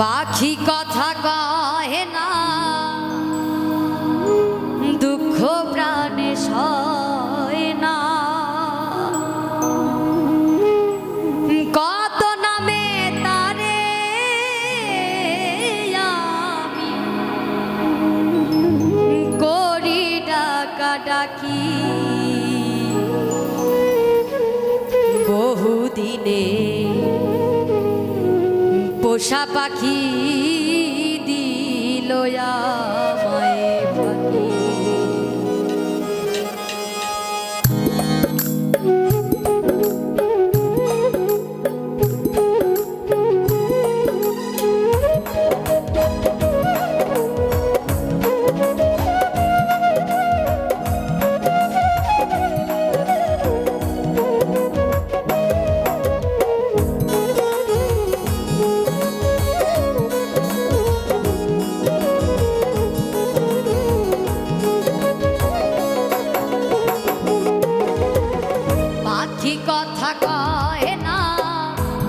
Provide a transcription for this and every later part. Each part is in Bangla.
পাখি কথা কহে না, দুঃখ প্রাণে সয় না। কত নামে তারে আমি করি ডাকাডাকি, বহুদিনে পোষা পাখি দিল আমায় ফাঁকি। কথা কয় না,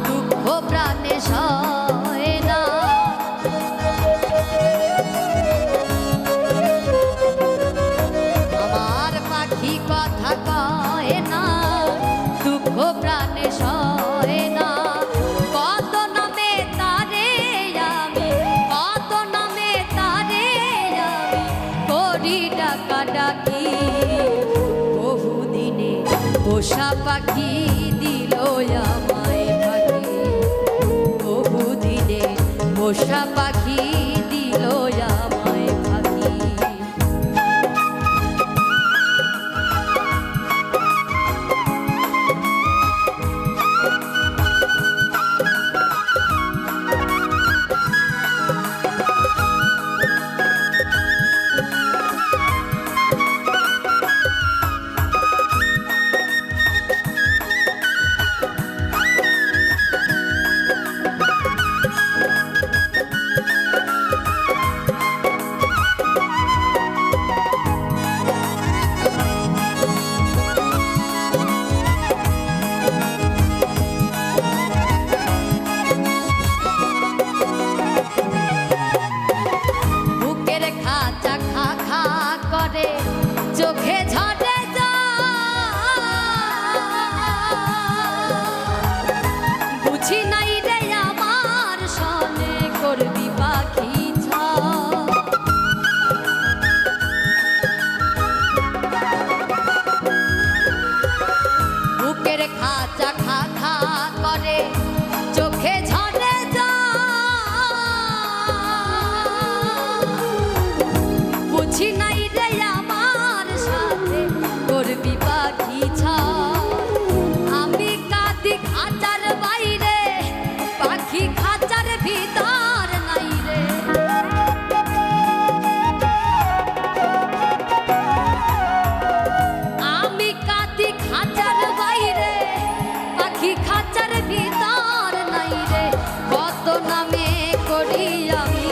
দুঃখ প্রাণে সয় না। আমার পাখি কথা কয় না, দুঃখ প্রাণে সয় না। কত নামে তারে আমি, কত নামে তারে আমি করি ডাকাডাকি, বহুদিনে পোষা পাখি দিল আমায় ফাঁকি, বহুদিনে পোষা পাখি দিল আমায় ফাঁকি। চোখে ঝরে বুঝি নাই রে আমার সনে করবি পাখি বুকের খাঁচা খা খা করে চোখে ঝরে বুঝি নাই রে আমার সাথে করবি পাখি আমি কাঁদি খাঁচার বাইরে, পাখি খাঁচার ভিতর নাই রে। আমি কাঁদি খাঁচার বাইরে, পাখি খাঁচার ভিতর নাই রে। কত নামে করি আমি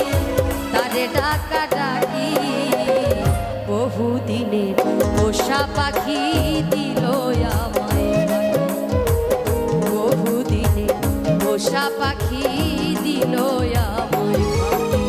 তারে ডাকাডাকি, বহুদিনে পোষা পাখি দিল আমায় ফাঁকি, বহুদিনে পোষা পাখি দিল আমায় ফাঁকি।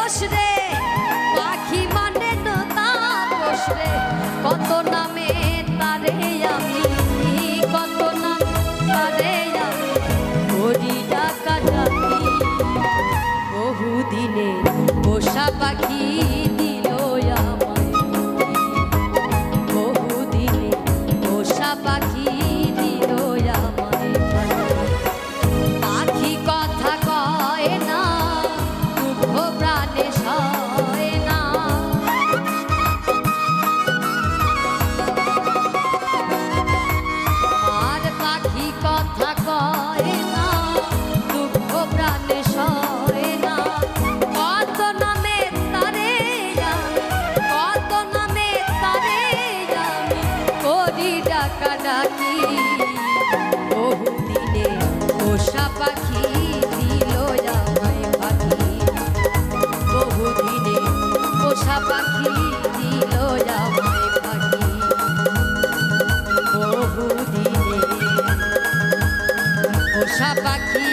পোষ রে পাখি মানে তাপস রে কত নামে তারে আমি কত নামে তারে আমি করি ডাকাডাকি বহুদিনে পোষা পাখি দিল আমায় বহুদিনে পোষা পাখি দিল আমায় পাখি কথা কয় না দুঃখ প্রাণে সয় না আর পাখি কথা কয় না দুঃখ প্রাণে সয় না কত নামে তারে আমি কত নামে তারে আমি করি ডাকাডাকি বহুদিনে পোষা পাখি দিল আমায় পাখি বহুদিনে পোষা পাখি দিল আমায় পাখি বহুদিনে পোষা পাখি